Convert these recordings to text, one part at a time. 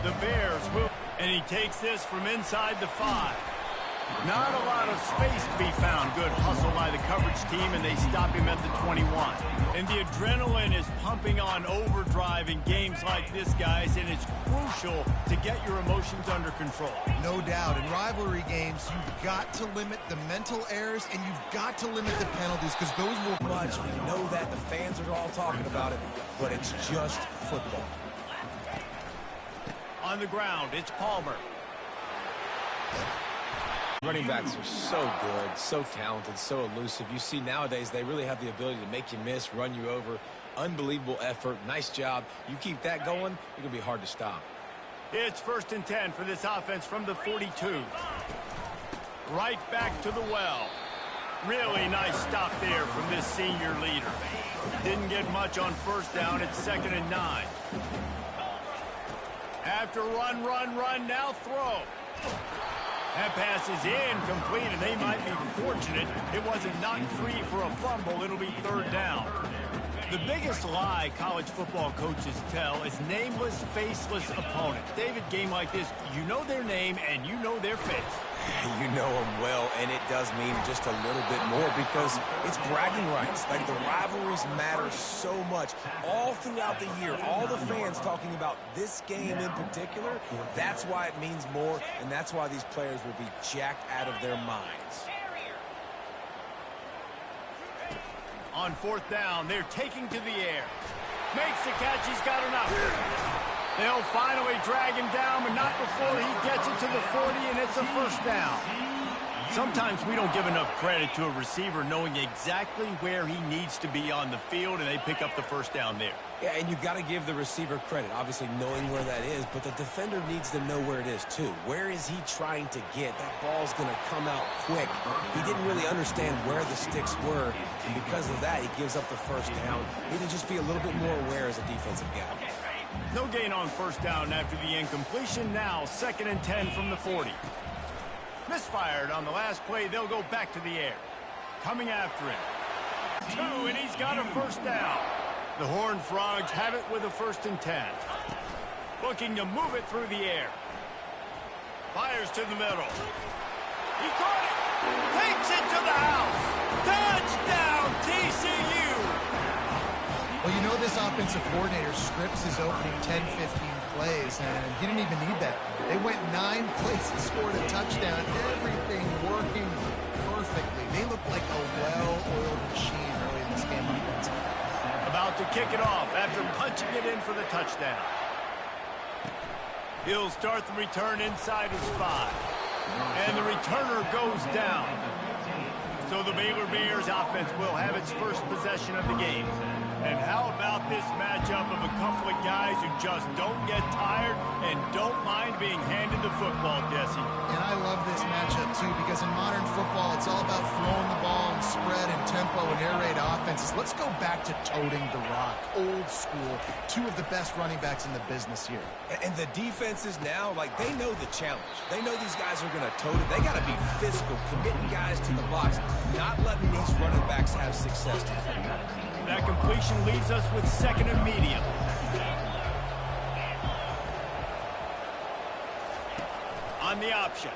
The Bears will, and he takes this from inside the 5. Not a lot of space to be found. Good hustle by the coverage team, and they stop him at the 21. And the adrenaline is pumping on overdrive in games like this, guys, and it's crucial to get your emotions under control. No doubt. In rivalry games, you've got to limit the mental errors, and you've got to limit the penalties, because those will... Much. We know that. The fans are all talking about it, but it's just football. On the ground, it's Palmer. Running backs are so good, so talented, so elusive. You see nowadays they really have the ability to make you miss, run you over. Unbelievable effort. Nice job. You keep that going, it's going to be hard to stop. It's 1st and 10 for this offense from the 42. Right back to the well. Really nice stop there from this senior leader. Didn't get much on 1st down. It's 2nd and 9. After run, now throw. That pass is incomplete, and they might be fortunate it wasn't knocked free for a fumble. It'll be 3rd down. The biggest lie college football coaches tell is nameless, faceless opponents. David, game like this, you know their name and you know their face. You know them well, and it does mean just a little bit more because it's bragging rights. Like, the rivalries matter so much all throughout the year. All the fans talking about this game in particular, that's why it means more, and that's why these players will be jacked out of their minds. On 4th down, they're taking to the air. Makes the catch, he's got enough. They'll finally drag him down, but not before he gets it to the 40, and it's a 1st down. Sometimes we don't give enough credit to a receiver knowing exactly where he needs to be on the field, and they pick up the 1st down there. Yeah, and you've got to give the receiver credit, obviously knowing where that is, but the defender needs to know where it is too. Where is he trying to get? That ball's going to come out quick. He didn't really understand where the sticks were, and because of that, he gives up the 1st down. Need to just be a little bit more aware as a defensive guy. No gain on 1st down after the incompletion. Now 2nd and 10 from the 40. Misfired on the last play. They'll go back to the air. Coming after him. 2, and he's got a 1st down. The Horned Frogs have it with a 1st and 10. Looking to move it through the air. Fires to the middle. He caught it. Takes it to the house. Touchdown, TCU. Well, you know this offensive coordinator scripts his opening 10, 15 plays, and he didn't even need that. They went 9 plays and scored a touchdown. Everything working perfectly. They look like a well-oiled machine early in this game offensively. About to kick it off after punching it in for the touchdown. He'll start the return inside his 5. And the returner goes down. So the Baylor Bears offense will have its first possession of the game. And how about this matchup of a couple of guys who just don't get tired and don't mind being handed the football, Jesse? And I love this matchup, too, because in modern football, it's all about throwing the ball and spread and tempo and air raid offenses. Let's go back to toting the rock, old school. 2 of the best running backs in the business here. And the defenses now, like, they know the challenge. They know these guys are going to tote it. They got to be physical, committing guys to the box, not letting these running backs have success. That completion leaves us with 2nd and medium. On the option.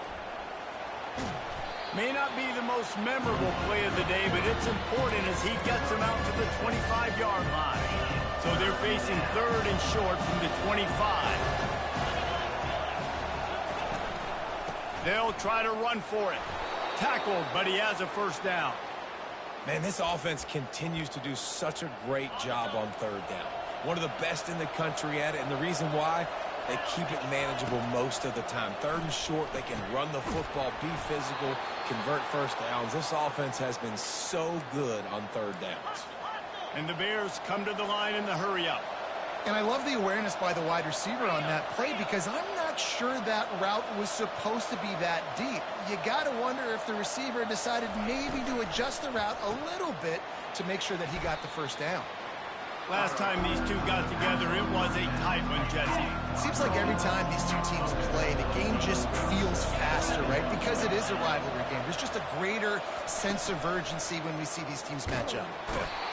May not be the most memorable play of the day, but it's important as he gets them out to the 25-yard line. So they're facing 3rd and short from the 25. They'll try to run for it. Tackled, but he has a 1st down. Man, this offense continues to do such a great job on 3rd down. One of the best in the country at it, and the reason why, they keep it manageable most of the time. 3rd and short, they can run the football, be physical, convert 1st downs. This offense has been so good on 3rd downs. And the Bears come to the line in the hurry-up. And I love the awareness by the wide receiver on that play because I'm not sure that route was supposed to be that deep. You got to wonder if the receiver decided maybe to adjust the route a little bit to make sure that he got the 1st down. Last time these 2 got together, it was a tight one, Jesse. It seems like every time these 2 teams play, the game just feels faster, right? Because it is a rivalry game. There's just a greater sense of urgency when we see these teams match up.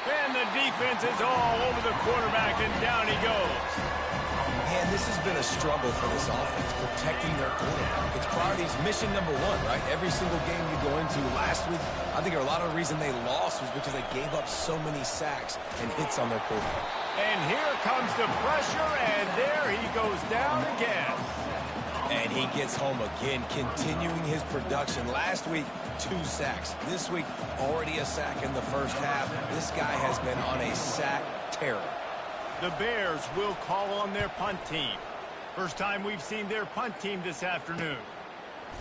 And the defense is all over the quarterback, and down he goes. And this has been a struggle for this offense, protecting their quarterback. It's priorities mission number one, right? Every single game you go into last week, I think a lot of the reason they lost was because they gave up so many sacks and hits on their quarterback. And here comes the pressure, and there he goes down again. And he gets home again, continuing his production. Last week, 2 sacks. This week, already a sack in the first half. This guy has been on a sack terror. The Bears will call on their punt team. First time we've seen their punt team this afternoon.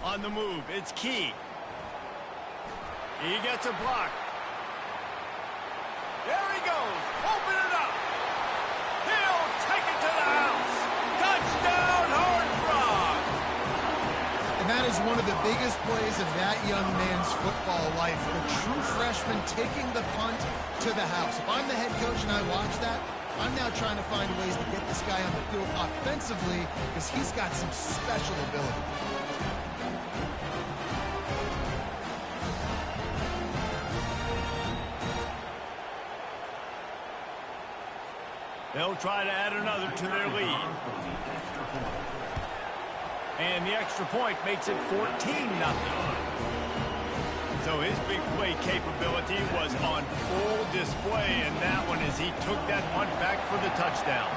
On the move, it's Key. He gets a block. There he goes. Open it up. He'll take it to the house. Touchdown, Horned Frog. And that is one of the biggest plays of that young man's football life. The true freshman taking the punt to the house. If I'm the head coach and I watch that, I'm now trying to find ways to get this guy on the field offensively because he's got some special ability. They'll try to add another to their lead. And the extra point makes it 14-0. So his big play capability was on full display in that one as he took that punt back for the touchdown.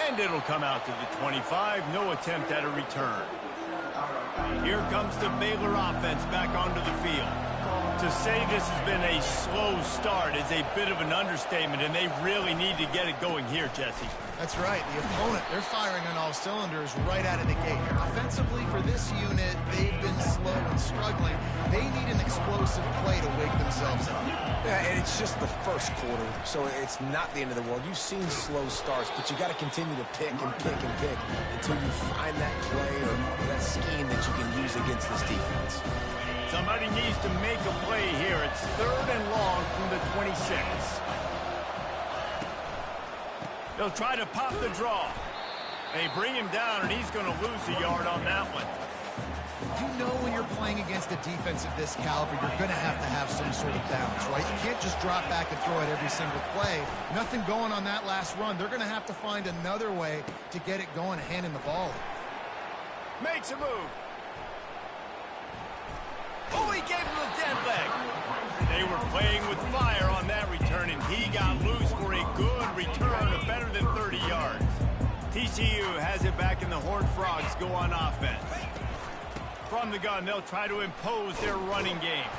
And it'll come out to the 25. No attempt at a return. Here comes the Baylor offense back onto the field. To say this has been a slow start is a bit of an understatement, and they really need to get it going here, Jesse. That's right. The opponent, they're firing on all cylinders right out of the gate. Offensively, for this unit, they've been slow and struggling. They need an explosive play to wake themselves up. Yeah, and it's just the first quarter, so it's not the end of the world. You've seen slow starts, but you got to continue to pick and pick and pick until you find that play or that scheme that you can use against this defense. Somebody needs to make a play here. It's 3rd and long from the 26. They'll try to pop the draw. They bring him down, and he's going to lose a yard on that one. You know when you're playing against a defense of this caliber, you're going to have some sort of balance, right? You can't just drop back and throw it every single play. Nothing going on that last run. They're going to have to find another way to get it going, handing the ball. Makes a move. Oh, he gave him a dead leg. They were playing with fire on that return, and he got loose for a good return of better than 30 yards. TCU has it back, and the Horned Frogs go on offense. From the gun, they'll try to impose their running game.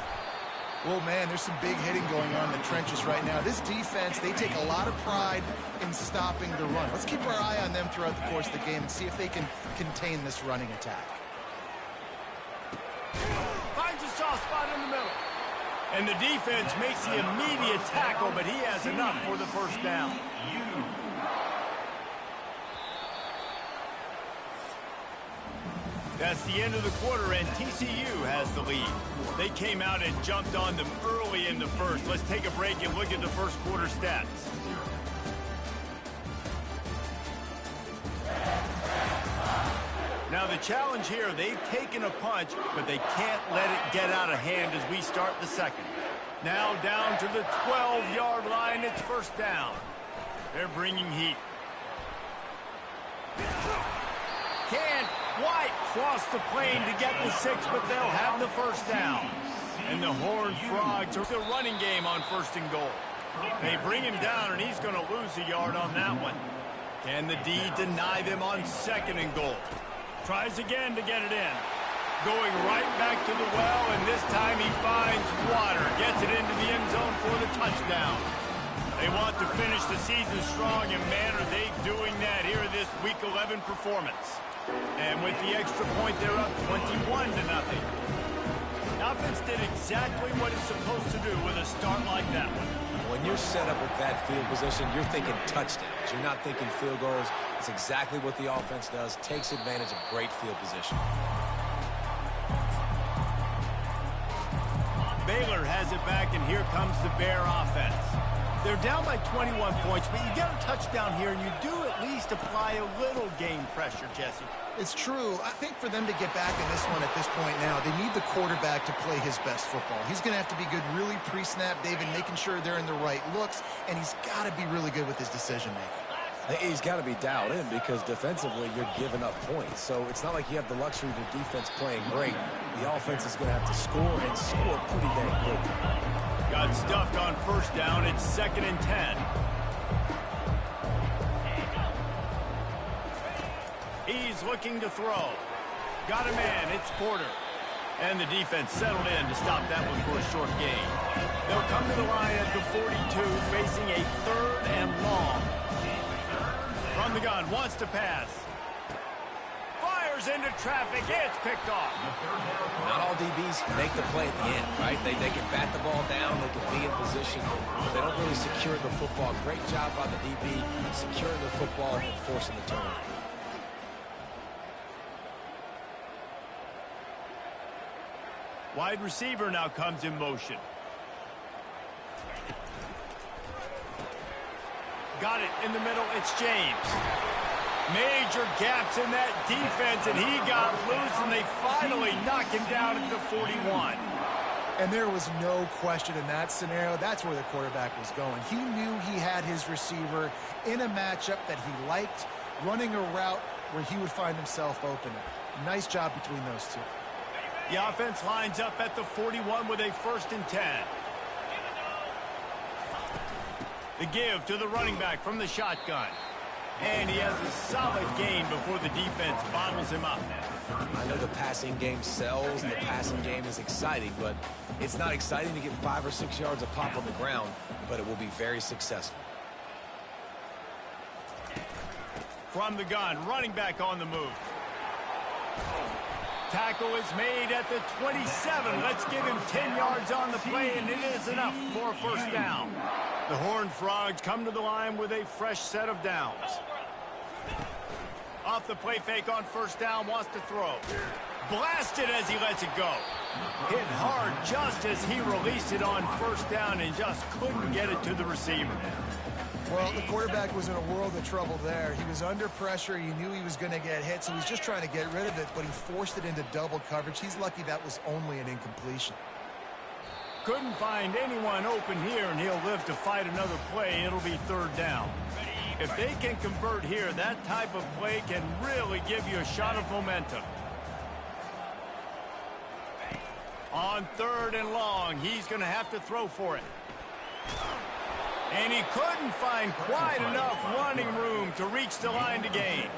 Well, man, there's some big hitting going on in the trenches right now. This defense, they take a lot of pride in stopping the run. Let's keep our eye on them throughout the course of the game and see if they can contain this running attack. Finds a soft spot in the middle. And the defense makes the immediate tackle, but he has enough for the first down. That's the end of the quarter, and TCU has the lead. They came out and jumped on them early in the first. Let's take a break and look at the first quarter stats. Now the challenge here, they've taken a punch, but they can't let it get out of hand as we start the second. Now down to the 12-yard line, it's first down. They're bringing heat. Can't quite cross the plane to get the 6, but they'll have the first down. And the Horned Frogs are the running game on 1st and goal. They bring him down, and he's going to lose a yard on that one. Can the D deny them on 2nd and goal? Tries again to get it in. Going right back to the well, and this time he finds water. Gets it into the end zone for the touchdown. They want to finish the season strong, and man, are they doing that here in this Week 11 performance. And with the extra point, they're up 21-0. The offense did exactly what it's supposed to do with a start like that one. When you're set up with that field position, you're thinking touchdowns. You're not thinking field goals. It's exactly what the offense does. Takes advantage of great field position. Baylor has it back, and here comes the Bear offense. They're down by 21 points, but you get a touchdown here, and you do at least apply a little game pressure, Jesse. It's true. I think for them to get back in this one at this point now, they need the quarterback to play his best football. He's going to have to be good really pre-snap, David, making sure they're in the right looks, and he's got to be really good with his decision-making. He's got to be dialed in because defensively you're giving up points. So it's not like you have the luxury of your defense playing great. The offense is going to have to score and score pretty dang quick. Got stuffed on first down. It's 2nd and 10. He's looking to throw. Got a man. It's Porter. And the defense settled in to stop that one for a short gain. They'll come to the line at the 42, facing a 3rd and long. From the gun, wants to pass. Fires into traffic. It's picked off. Not all DBs make the play at the end, right? They can bat the ball down, they can be in position, but they don't really secure the football. Great job by the DB securing the football and forcing the turnover. Wide receiver now comes in motion. Got it in the middle. It's James. Major gaps in that defense, and he got loose, and they finally knock him down at the 41. And there was no question in that scenario. That's where the quarterback was going. He knew he had his receiver in a matchup that he liked, running a route where he would find himself open. Nice job between those two. The offense lines up at the 41 with a 1st and 10. The give to the running back from the shotgun. And he has a solid gain before the defense bottles him up. I know the passing game sells and the passing game is exciting, but it's not exciting to get 5 or 6 yards of pop on the ground, but it will be very successful. From the gun, running back on the move. Tackle is made at the 27. Let's give him 10 yards on the play, and it is enough for a 1st down. The Horned Frogs come to the line with a fresh set of downs. Off the play fake on 1st down, wants to throw. Blasted as he lets it go. Hit hard just as he released it on 1st down and just couldn't get it to the receiver. Well, the quarterback was in a world of trouble there. He was under pressure. He knew he was going to get hit, so he's just trying to get rid of it, but he forced it into double coverage. He's lucky that was only an incompletion. Couldn't find anyone open here, and he'll live to fight another play. It'll be 3rd down. If they can convert here, that type of play can really give you a shot of momentum. On 3rd and long, he's going to have to throw for it. And he couldn't find quite enough running room to reach the line to gain.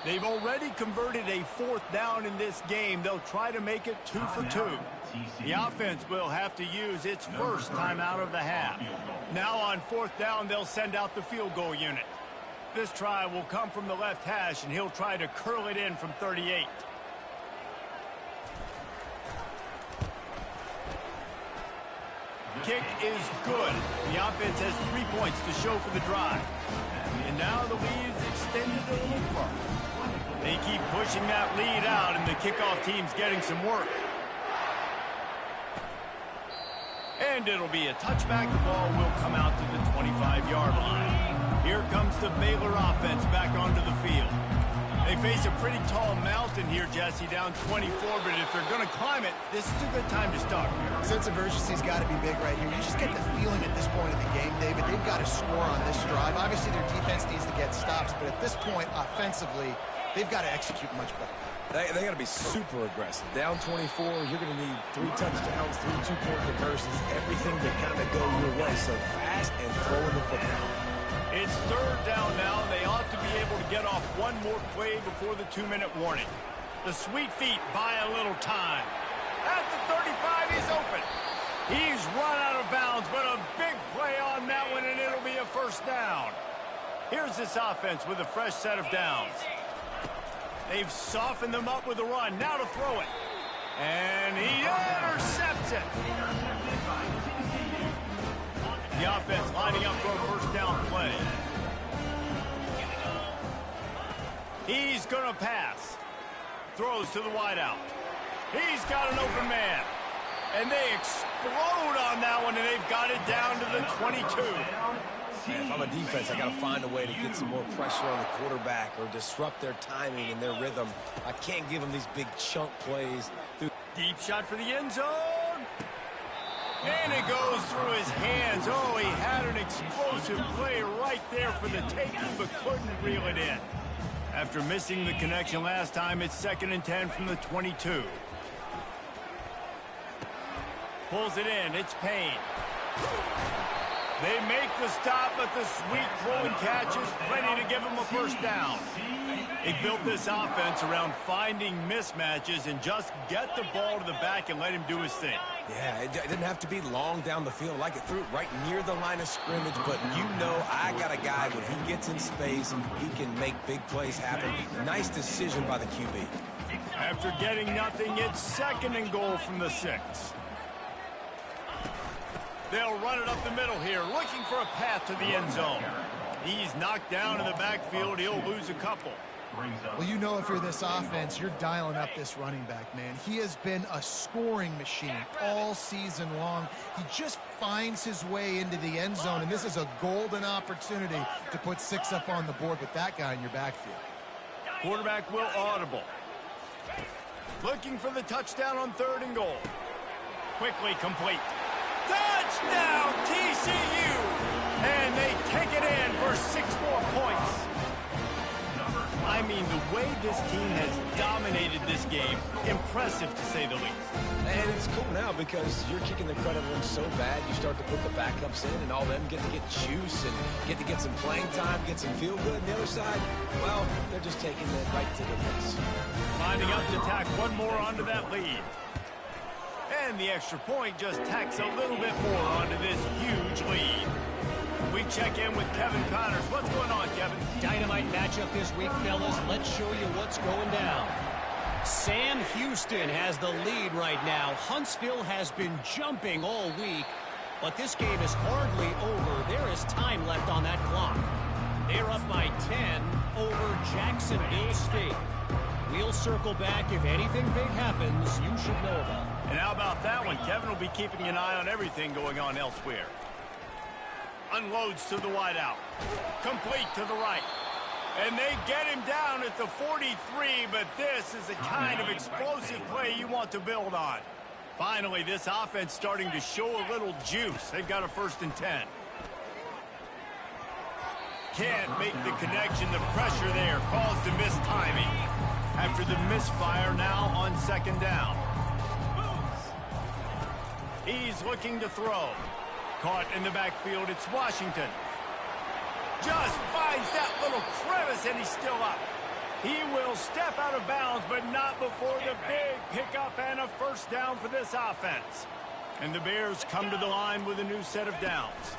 They've already converted a 4th down in this game. They'll try to make it 2 for 2. The offense will have to use its first timeout of the half. Now on 4th down, they'll send out the field goal unit. This try will come from the left hash, and he'll try to curl it in from 38. Kick is good. The offense has 3 points to show for the drive. And now the lead is extended a little further. They keep pushing that lead out, and the kickoff team's getting some work. And it'll be a touchback. The ball will come out to the 25-yard line. Here comes the Baylor offense back onto the field. They face a pretty tall mountain here, Jesse, down 24, but if they're going to climb it, this is a good time to start. Sense of urgency's got to be big right here. You just get the feeling at this point in the game, David, they've got to score on this drive. Obviously, their defense needs to get stops, but at this point, offensively, they've got to execute much better. They got to be super aggressive. Down 24, you're going to need 3 touchdowns, 3 two-point conversions, everything to kind of go your way. So fast and throwing the football. It's 3rd down now. They ought to be able to get off one more play before the 2-minute warning. The Sweet Feet buy a little time. At the 35, he's open. He's run out of bounds, but a big play on that one, and it'll be a 1st down. Here's this offense with a fresh set of downs. They've softened them up with a run. Now to throw it. And he intercepts it. The offense lining up for a 1st down play. He's going to pass. Throws to the wideout. He's got an open man. And they explode on that one, and they've got it down to the 22. Man, if I'm a defense, I got to find a way to get some more pressure on the quarterback or disrupt their timing and their rhythm. I can't give them these big chunk plays. Deep shot for the end zone. And it goes through his hands. Oh, he had an explosive play right there for the taking, but couldn't reel it in. After missing the connection last time, it's 2nd and 10 from the 22. Pulls it in. It's Payne. They make the stop, but the sweet throwing catch is plenty to give them a first down. They built this offense around finding mismatches and just get the ball to the back and let him do his thing. Yeah, it didn't have to be long down the field. Like it threw it right near the line of scrimmage, but you know I got a guy when he gets in space, he can make big plays happen. Nice decision by the QB. After getting nothing, it's 2nd and goal from the 6. They'll run it up the middle here, looking for a path to the end zone. He's knocked down in the backfield. He'll lose a couple. Well, you know if you're this offense, you're dialing up this running back, man. He has been a scoring machine all season long. He just finds his way into the end zone, and this is a golden opportunity to put 6 up on the board with that guy in your backfield. Quarterback will audible. Looking for the touchdown on 3rd and goal. Quickly complete. Touchdown, TCU! And they take it in for 6 more points. I mean, the way this team has dominated this game, impressive to say the least. And it's cool now because you're kicking the crud out of them so bad, you start to put the backups in, and all them get to get juice and get to get some playing time, get some feel good. And the other side, well, they're just taking it right to the face. Lining up to tack one more onto that lead. And the extra point just tacks a little bit more onto this huge lead. We check in with Kevin Connors. What's going on, Kevin? Dynamite matchup this week, fellas. Let's show you what's going down. Sam Houston has the lead right now. Huntsville has been jumping all week, but this game is hardly over. There is time left on that clock. They're up by 10 over Jacksonville State. We'll circle back. If anything big happens, you should know about it. And how about that one? Kevin will be keeping an eye on everything going on elsewhere. Unloads to the wideout. Complete to the right. And they get him down at the 43, but this is the kind of explosive play you want to build on. Finally, this offense starting to show a little juice. They've got a 1st and 10. Can't make the connection. The pressure there caused the missed timing. After the misfire, now on 2nd down. He's looking to throw. Caught in the backfield, it's Washington. Just finds that little crevice, and he's still up. He will step out of bounds, but not before the big pickup and a 1st down for this offense. And the Bears come to the line with a new set of downs.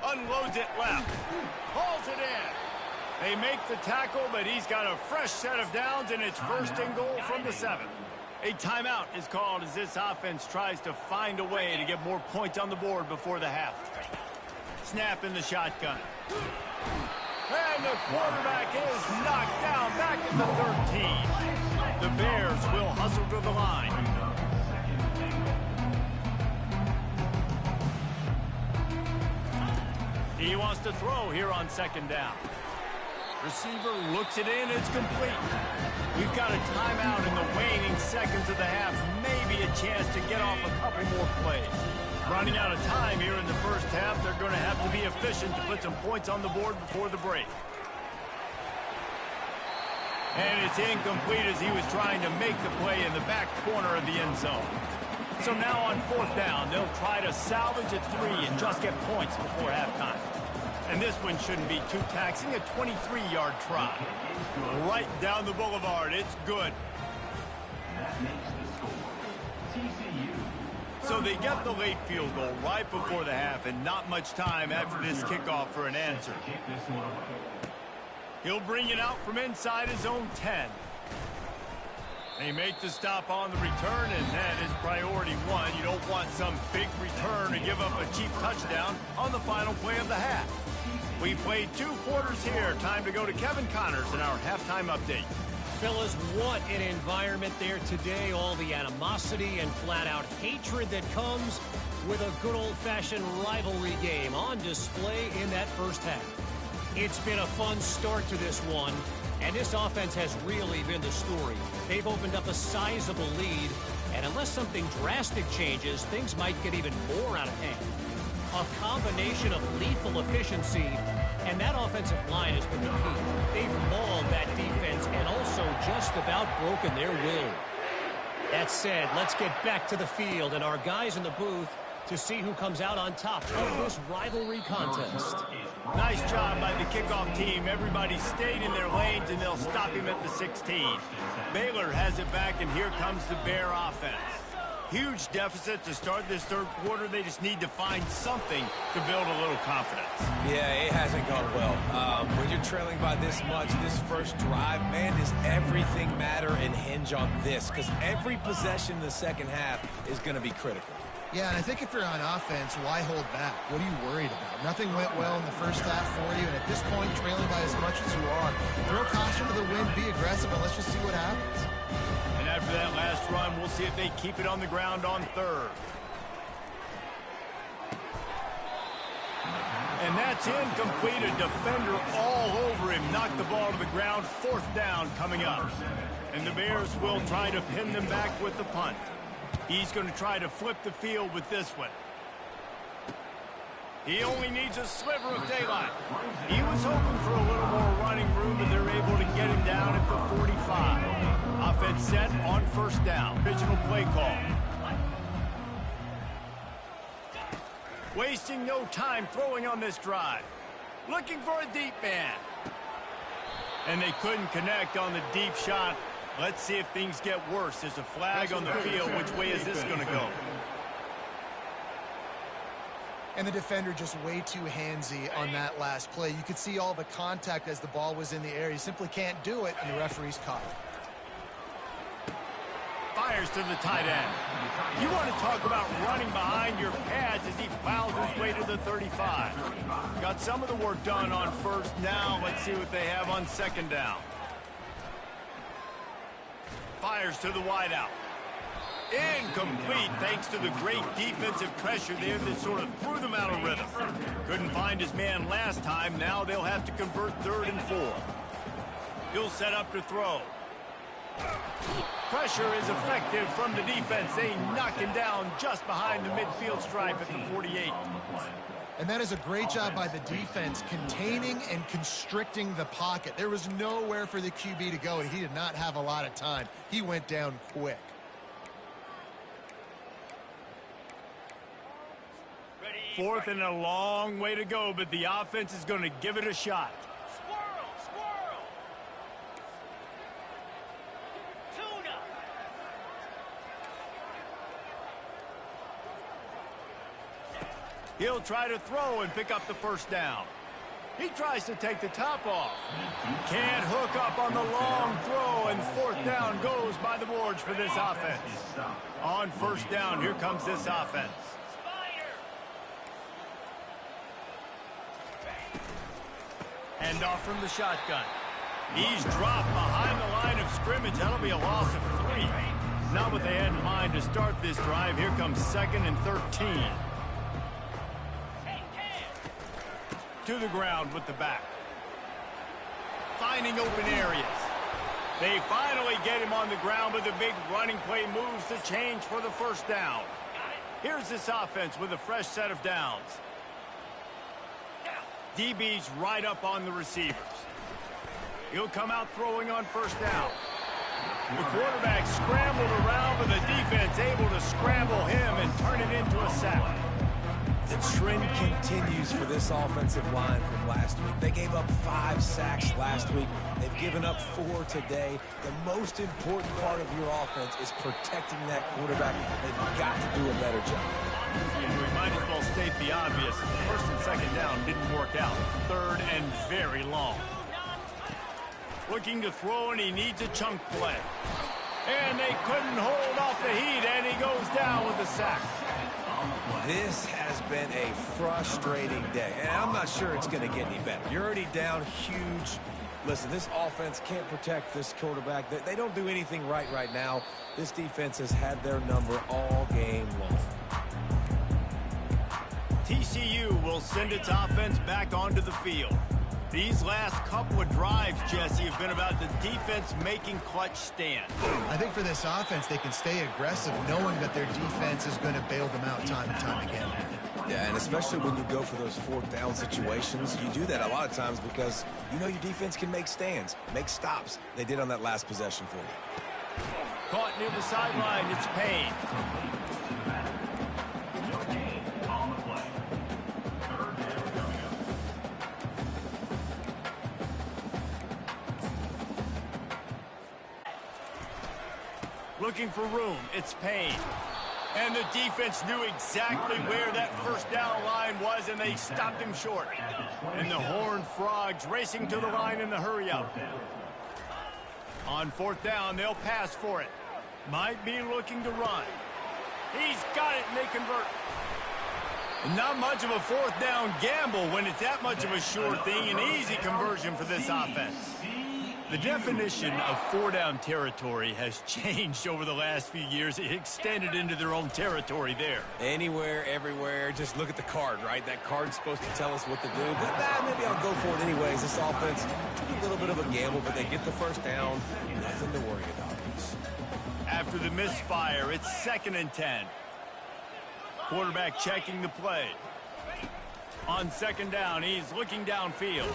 Unloads it left. Hauls it in. They make the tackle, but he's got a fresh set of downs, and it's 1st and goal from the 7. A timeout is called as this offense tries to find a way to get more points on the board before the half. Snap in the shotgun. And the quarterback is knocked down back at the 13. The Bears will hustle to the line. He wants to throw here on 2nd down. Receiver looks it in. It's complete. We've got a timeout in the waning seconds of the half. Maybe a chance to get off a couple more plays. Running out of time here in the 1st half. They're going to have to be efficient to put some points on the board before the break. And it's incomplete as he was trying to make the play in the back corner of the end zone. So now on 4th down, they'll try to salvage a 3 and just get points before halftime. And this one shouldn't be too taxing, a 23-yard try. Right down the boulevard, it's good. So they get the late field goal right before the half, and not much time after this kickoff for an answer. He'll bring it out from inside his own 10. They make the stop on the return, and that is priority 1. You don't want some big return to give up a cheap touchdown on the final play of the half. We played 2 quarters here. Time to go to Kevin Connors in our halftime update. fellas, what an environment there today. All the animosity and flat-out hatred that comes with a good old-fashioned rivalry game on display in that first half. It's been a fun start to this one, and this offense has really been the story. They've opened up a sizable lead, and unless something drastic changes, things might get even more out of hand. A combination of lethal efficiency, and that offensive line has been the key. They've mauled that defense and also just about broken their will. That said, let's get back to the field and our guys in the booth to see who comes out on top of this rivalry contest. Nice job by the kickoff team. Everybody stayed in their lanes, and they'll stop him at the 16. Baylor has it back, and here comes the Bear offense. Huge deficit to start this third quarter. They just need to find something to build a little confidence. Yeah, it hasn't gone well. When you're trailing by this much, this first drive, man, does everything matter and hinge on this? Because every possession in the second half is going to be critical. Yeah, and I think if you're on offense, why hold back? What are you worried about? Nothing went well in the first half for you, and at this point, trailing by as much as you are, throw caution to the wind, be aggressive, and let's just see what happens. And after that last run, we'll see if they keep it on the ground on third. And that's incomplete. A defender all over him. Knocked the ball to the ground. Fourth down coming up. And the Bears will try to pin them back with the punt. He's going to try to flip the field with this one. He only needs a sliver of daylight. He was hoping for a little more running room, and they're able to get him down at the 45. Offense set on first down. Original play call. Wasting no time throwing on this drive. Looking for a deep man. And they couldn't connect on the deep shot. Let's see if things get worse. There's a flag on the field. Which way is this going to go? And the defender just way too handsy on that last play. You could see all the contact as the ball was in the air. He simply can't do it, and the referee's caught it. Fires to the tight end. You want to talk about running behind your pads as he plows his way to the 35. Got some of the work done on first. Now let's see what they have on second down. Fires to the wideout. Incomplete thanks to the great defensive pressure there that sort of threw them out of rhythm. Couldn't find his man last time. Now they'll have to convert third and 4. He'll set up to throw. Pressure is effective from the defense. They knock him down just behind the midfield stripe at the 48. And that is a great job by the defense, containing and constricting the pocket. There was nowhere for the QB to go, and he did not have a lot of time. He went down quick. Fourth and a long way to go, but the offense is going to give it a shot. He'll try to throw and pick up the first down. He tries to take the top off. Can't hook up on the long throw, and fourth down goes by the boards for this offense. On first down, here comes this offense. Hand off from the shotgun. He's dropped behind the line of scrimmage. That'll be a loss of 3. Not what they had in mind to start this drive. Here comes second and 13. To the ground with the back. Finding open areas. They finally get him on the ground, but the big running play moves the change for the first down. Here's this offense with a fresh set of downs. DB's right up on the receivers. He'll come out throwing on first down. The quarterback scrambled around, but the defense able to scramble him and turn it into a sack. The trend continues for this offensive line from last week. They gave up 5 sacks last week. They've given up 4 today. The most important part of your offense is protecting that quarterback. They've got to do a better job. And we might as well state the obvious. First and second down didn't work out. Third and very long. Looking to throw, and he needs a chunk play. And they couldn't hold off the heat, and he goes down with a sack. This has been a frustrating day, and I'm not sure it's going to get any better. You're already down huge. Listen, this offense can't protect this quarterback. They don't do anything right now. This defense has had their number all game long. TCU will send its offense back onto the field. These last couple of drives, Jesse, have been about the defense making clutch stands. I think for this offense, they can stay aggressive knowing that their defense is going to bail them out time and time again. Yeah, and especially when you go for those fourth down situations, you do that a lot of times because you know your defense can make stands, make stops. They did on that last possession for you. Caught near the sideline, it's Payne. Looking for room, it's Payne. And the defense knew exactly where that first down line was, and they stopped him short. And the Horned Frogs racing to the line in the hurry-up. On fourth down, they'll pass for it. Might be looking to run. He's got it, and they convert. Not much of a fourth down gamble when it's that much of a sure thing, an easy conversion for this offense. The definition of four-down territory has changed over the last few years. It extended into their own territory there. Anywhere, everywhere, just look at the card, right? That card's supposed to tell us what to do, but maybe I'll go for it anyways. This offense, a little bit of a gamble, but they get the first down. Nothing to worry about. After the misfire, it's 2nd and 10. Quarterback checking the play. On 2nd down, he's looking downfield.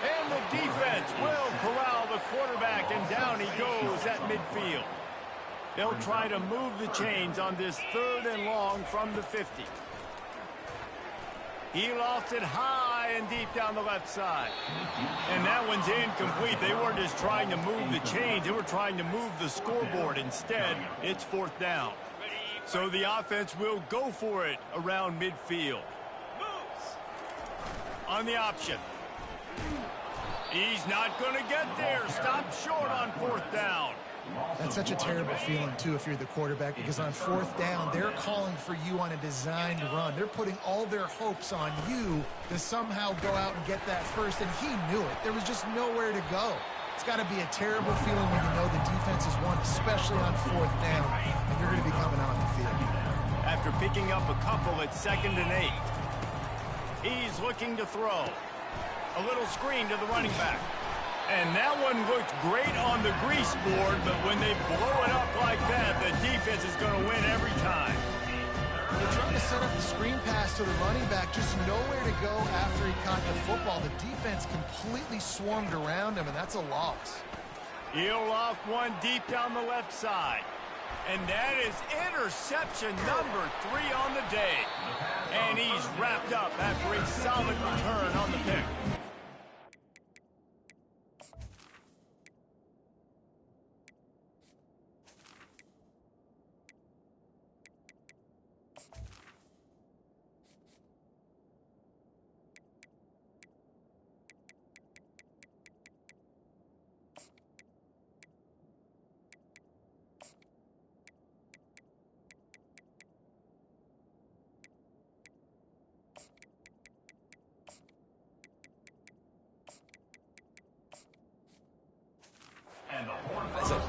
And the defense will corral the quarterback, and down he goes at midfield. They'll try to move the chains on this 3rd and long from the 50. He lost it high and deep down the left side. And that one's incomplete. They weren't just trying to move the chains. They were trying to move the scoreboard. Instead, it's 4th down. So the offense will go for it around midfield. On the option. He's not going to get there. Stop short on 4th down. That's such a terrible feeling, too, if you're the quarterback, because on 4th down, they're calling for you on a designed run. They're putting all their hopes on you to somehow go out and get that first, and he knew it. There was just nowhere to go. It's got to be a terrible feeling when you know the defense has won, especially on 4th down, and you're going to be coming on the field. After picking up a couple at 2nd and 8, he's looking to throw. A little screen to the running back. And that one looked great on the grease board, but when they blow it up like that, the defense is going to win every time. They're trying to set up the screen pass to the running back, just nowhere to go after he caught the football. The defense completely swarmed around him, and that's a loss. He'll loft one deep down the left side. And that is interception number 3 on the day. And he's wrapped up after a solid return on the pick.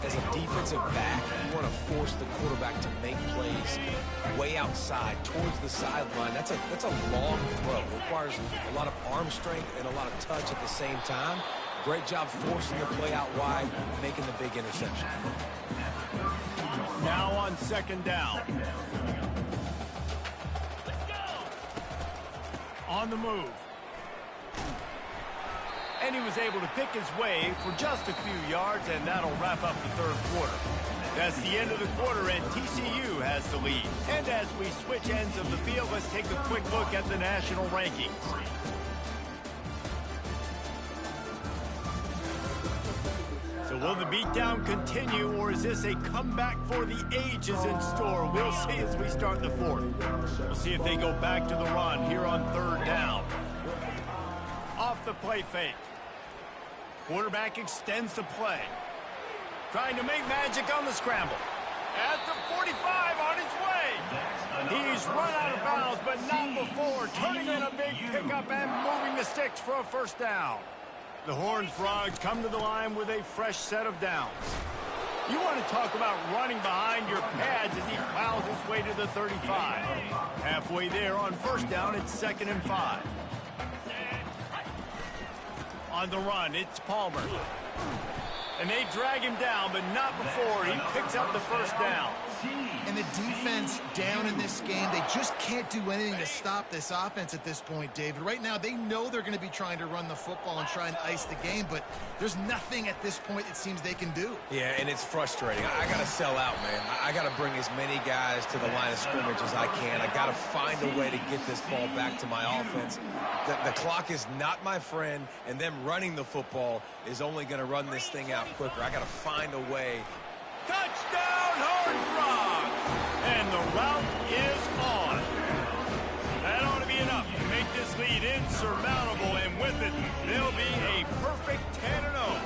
As a defensive back, you want to force the quarterback to make plays way outside, towards the sideline. That's a long throw. It requires a lot of arm strength and a lot of touch at the same time. Great job forcing the play out wide, making the big interception. Now on 2nd down. On the move. And he was able to pick his way for just a few yards, and that'll wrap up the 3rd quarter. That's the end of the quarter, and TCU has the lead. And as we switch ends of the field, let's take a quick look at the national rankings. So will the beatdown continue, or is this a comeback for the ages in store? We'll see as we start the 4th. We'll see if they go back to the run here on 3rd down. Off the play fake. Quarterback extends the play. Trying to make magic on the scramble. At the 45 on his way. He's run out of bounds, but not before. Turning in a big pickup and moving the sticks for a 1st down. The Horned Frogs come to the line with a fresh set of downs. You want to talk about running behind your pads as he plows his way to the 35. Halfway there on first down, it's 2nd and 5. On the run, it's Palmer. And they drag him down, but not before he picks up the first down. And the defense down in this game, they just can't do anything to stop this offense at this point, David. Right now, they know they're going to be trying to run the football and try and ice the game, but there's nothing at this point it seems they can do. Yeah, and it's frustrating. I got to sell out, man. I got to bring as many guys to the line of scrimmage as I can. I got to find a way to get this ball back to my offense. The clock is not my friend, and them running the football is only going to run this thing out quicker. I got to find a way. Touchdown, Horned Frogs! And the route is on. That ought to be enough to make this lead insurmountable, and with it, they'll be a perfect 10-0.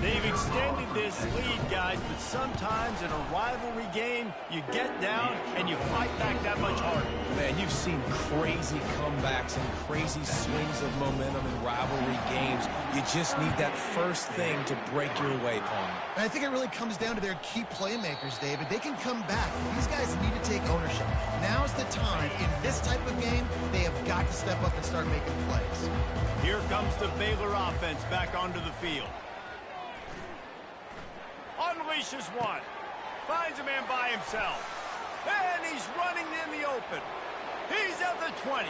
They've extended this lead, guys, but sometimes in a rivalry game, you get down and you fight back that much harder. Man, you've seen crazy comebacks and crazy swings of momentum in rivalry games. You just need that first thing to break your way, Palmer. And I think it really comes down to their key playmakers, David. They can come back. These guys need to take ownership. Now's the time. In this type of game, they have got to step up and start making plays. Here comes the Baylor offense back onto the field. Unleashes one. Finds a man by himself. And he's running in the open. He's at the 20.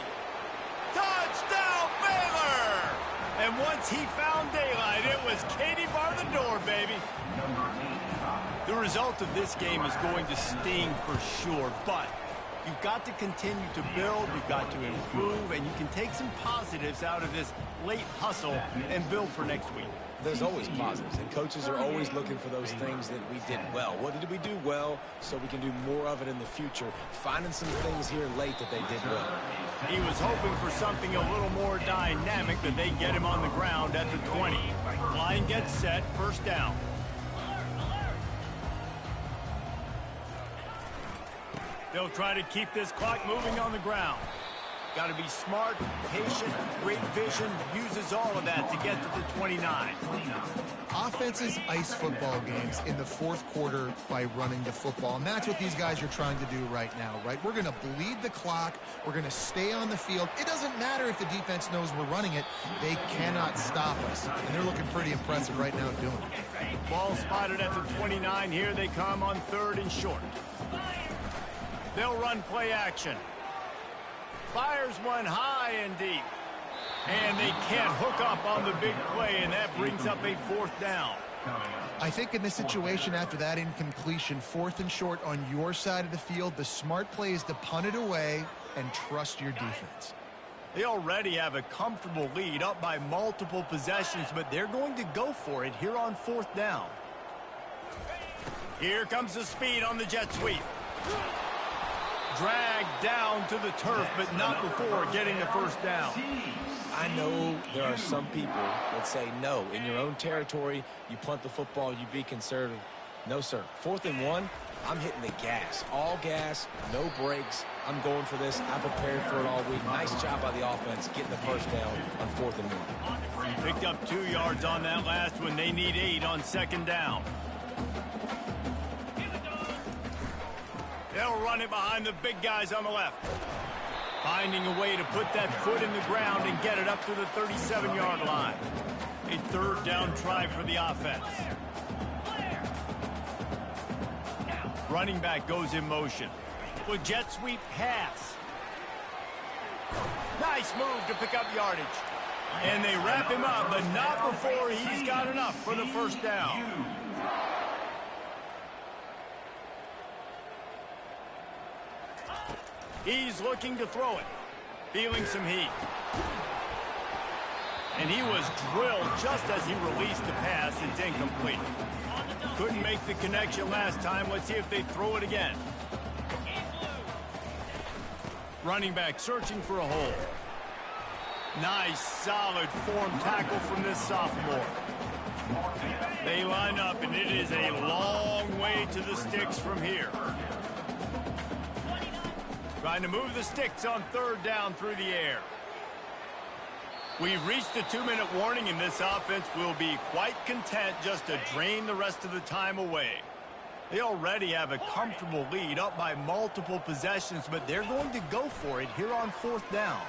Touchdown, Baylor! And once he found daylight, it was Katie bar the door, baby. The result of this game is going to sting for sure, but you've got to continue to build, you've got to improve, and you can take some positives out of this late hustle and build for next week. There's always positives, and coaches are always looking for those things that we did well. What did we do well so we can do more of it in the future? Finding some things here late that they did well. He was hoping for something a little more dynamic, that they get him on the ground at the 20. Line gets set, first down. They'll try to keep this clock moving on the ground. Got to be smart, patient, great vision, uses all of that to get to the 29. Offenses ice football games in the fourth quarter by running the football, and that's what these guys are trying to do right now, right? We're going to bleed the clock. We're going to stay on the field. It doesn't matter if the defense knows we're running it. They cannot stop us, and they're looking pretty impressive right now doing it. Ball spotted at the 29. Here they come on 3rd and short. They'll run play action. Fires one high and deep. And they can't hook up on the big play, and that brings up a 4th down. I think in this situation after that incompletion, 4th and short on your side of the field, the smart play is to punt it away and trust your defense. They already have a comfortable lead up by multiple possessions, but they're going to go for it here on 4th down. Here comes the speed on the jet sweep. Dragged down to the turf, but not before getting the first down. I know there are some people that say, no, in your own territory, you punt the football, you be conservative. No, sir. 4th and 1, I'm hitting the gas. All gas, no brakes. I'm going for this. I prepared for it all week. Nice job by the offense getting the first down on 4th and 1. Picked up 2 yards on that last one. They need 8 on 2nd down. They'll run it behind the big guys on the left. Finding a way to put that foot in the ground and get it up to the 37-yard line. A 3rd down try for the offense. Running back goes in motion. With jet sweep pass. Nice move to pick up yardage. And they wrap him up, but not before he's got enough for the first down. He's looking to throw it. Feeling some heat. And he was drilled just as he released the pass. It's incomplete. Couldn't make the connection last time. Let's see if they throw it again. Running back searching for a hole. Nice, solid form tackle from this sophomore. They line up, and it is a long way to the sticks from here. Trying to move the sticks on 3rd down through the air. We've reached the 2-minute warning, and this offense will be quite content just to drain the rest of the time away. They already have a comfortable lead up by multiple possessions, but they're going to go for it here on 4th down.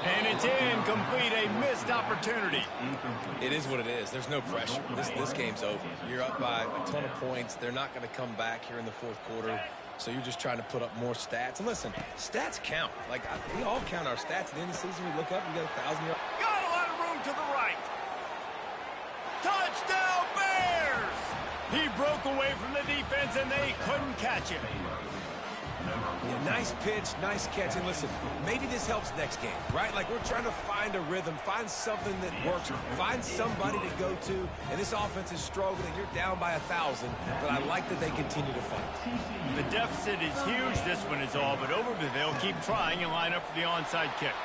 And it's incomplete, a missed opportunity. It is what it is. There's no pressure. This game's over. You're up by a ton of points. They're not going to come back here in the 4th quarter. So you're just trying to put up more stats. And listen, stats count. Like, we all count our stats. At the end of the season, we look up, we got 1,000 yards. Got a lot of room to the right. Touchdown, Bears! He broke away from the defense, and they couldn't catch him. Yeah, nice pitch, nice catch. And listen, maybe this helps next game, right? Like, we're trying to find a rhythm, find something that works, find somebody to go to. And this offense is struggling. You're down by 1,000, but I like that they continue to fight. The deficit is huge. This one is all but over, but they'll keep trying and line up for the onside kick.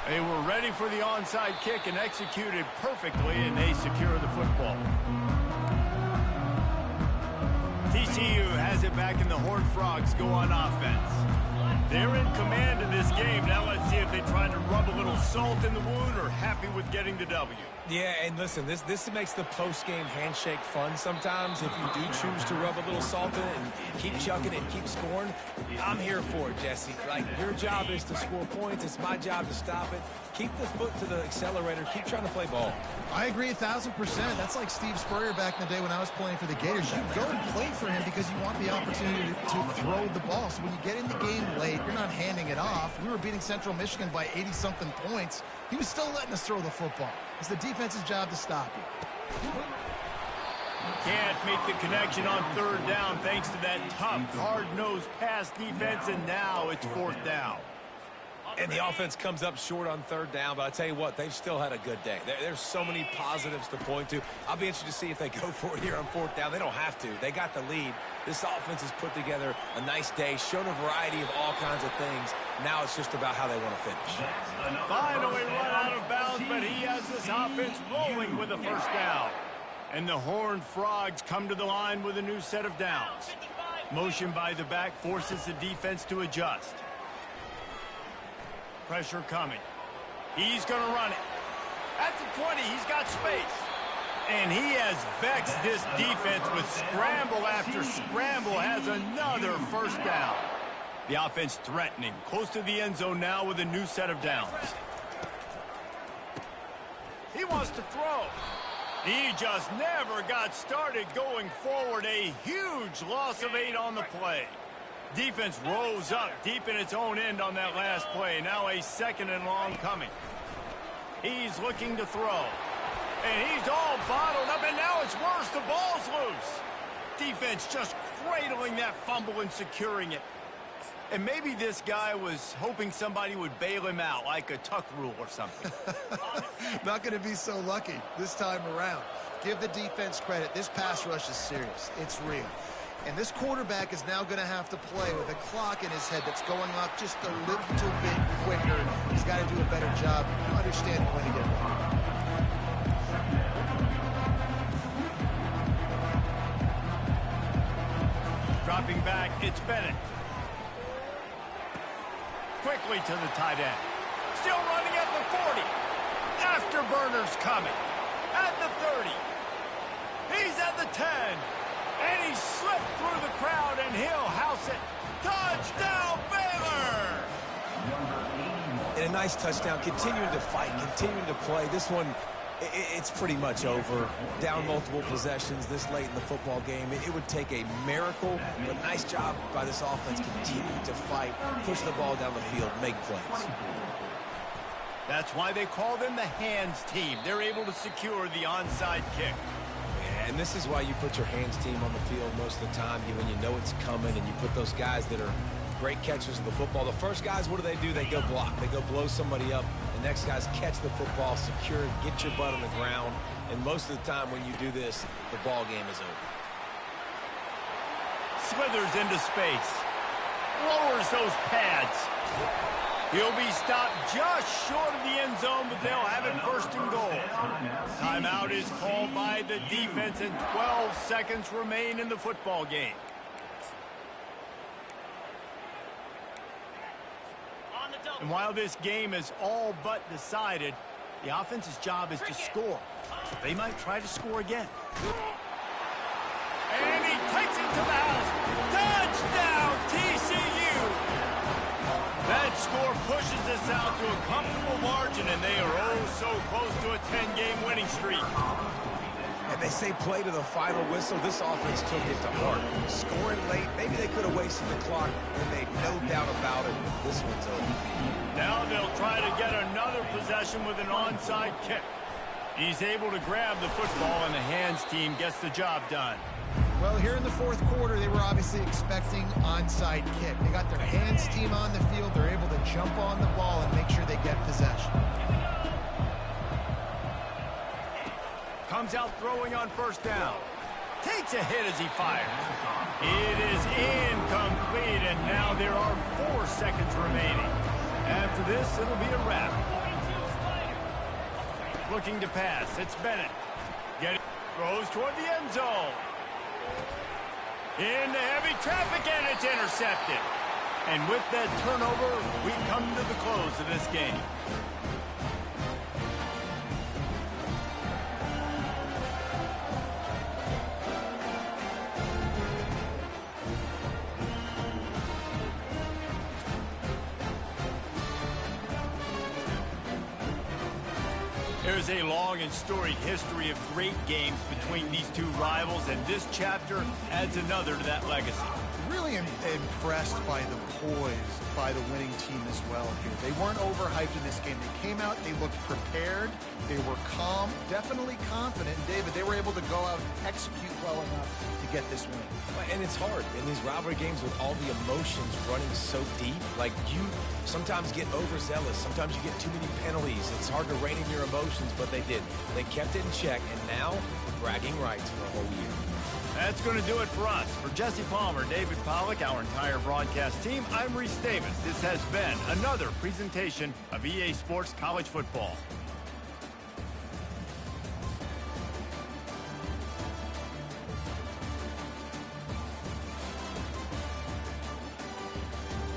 They were ready for the onside kick and executed perfectly, and they secure the football. TCU has it back, and the Horned Frogs go on offense. They're in command of this game. Now let's see if they try to rub a little salt in the wound or happy with getting the W. Yeah, and listen, this makes the post-game handshake fun sometimes. If you do choose to rub a little salt in it and keep chucking it and keep scoring, I'm here for it, Jesse. Like, your job is to score points. It's my job to stop it. Keep the foot to the accelerator. Keep trying to play ball. I agree 1,000%. That's like Steve Spurrier back in the day when I was playing for the Gators. You go and play for him because you want the opportunity to throw the ball. So when you get in the game late, you're not handing it off. We were beating Central Michigan by 80-something points. He was still letting us throw the football. It's the defense's job to stop you. Can't make the connection on 3rd down thanks to that tough, hard-nosed pass defense, and now it's 4th down. And the offense comes up short on 3rd down, but I tell you what, they've still had a good day. There's so many positives to point to. I'll be interested to see if they go for it here on 4th down. They don't have to. They got the lead. This offense has put together a nice day, shown a variety of all kinds of things. Now it's just about how they want to finish. Finally run out of bounds, but he has this offense rolling with a 1st down. And the Horned Frogs come to the line with a new set of downs. Motion by the back forces the defense to adjust. Pressure coming. He's going to run it. At the 20, he's got space. And he has vexed this defense with scramble after scramble, has another 1st down. The offense threatening, close to the end zone now with a new set of downs. He wants to throw. He just never got started going forward. A huge loss of 8 on the play. Defense rose up deep in its own end on that last play. Now a 2nd and long coming. He's looking to throw. And he's all bottled up, and now it's worse. The ball's loose. Defense just cradling that fumble and securing it. And maybe this guy was hoping somebody would bail him out, like a tuck rule or something. Not going to be so lucky this time around. Give the defense credit. This pass rush is serious. It's real. And this quarterback is now going to have to play with a clock in his head that's going off just a little bit quicker. He's got to do a better job understanding when to get ready. Dropping back, it's Bennett. Quickly to the tight end. Still running at the 40. Afterburners coming. At the 30. He's at the 10. And he slipped through the crowd, and he'll house it. Touchdown, Baylor! And a nice touchdown, continuing to fight, continuing to play. This one, it's pretty much over. Down multiple possessions this late in the football game. It would take a miracle, but nice job by this offense continuing to fight, push the ball down the field, make plays. That's why they call them the hands team. They're able to secure the onside kick. And this is why you put your hands team on the field most of the time, when you know it's coming, and you put those guys that are great catchers of the football. The first guys, what do? They go block. They go blow somebody up. The next guys catch the football, secure it, get your butt on the ground. And most of the time when you do this, the ball game is over. Slithers into space. Lowers those pads. He'll be stopped just short of the end zone, but they'll have it 1st and goal. Timeout is called by the defense, and 12 seconds remain in the football game. On the double. And while this game is all but decided, the offense's job is to score. So they might try to score again. And he takes it to the house. Touchdown, TCU! That score pushes us out to a comfortable margin, and they are oh so close to a 10-game winning streak. And they say play to the final whistle. This offense took it to heart. Scoring late, maybe they could have wasted the clock and made no doubt about it. This one's over. Now they'll try to get another possession with an onside kick. He's able to grab the football, and the hands team gets the job done. Well, here in the fourth quarter, they were obviously expecting onside kick. They got their hands team on the field. They're able to jump on the ball and make sure they get possession. Comes out throwing on first down. Takes a hit as he fires. It is incomplete, and now there are 4 seconds remaining. After this, it'll be a wrap. Looking to pass. It's Bennett. Throws toward the end zone. Into heavy traffic, and it's intercepted. And with that turnover, we come to the close of this game. There's a long and storied history of great games between these two rivals, and this chapter adds another to that legacy. Really impressed by the poise by the winning team as well here. They weren't overhyped in this game. They came out, they looked prepared, they were calm, definitely confident. David, they were able to go out and execute well enough to get this win. And it's hard in these rivalry games with all the emotions running so deep. Like, you sometimes get overzealous. Sometimes you get too many penalties. It's hard to rein in your emotions, but they did. They kept it in check, and now bragging rights for a whole year. That's going to do it for us. For Jesse Palmer, David Pollack, our entire broadcast team, I'm Reese Davis. This has been another presentation of EA Sports College Football.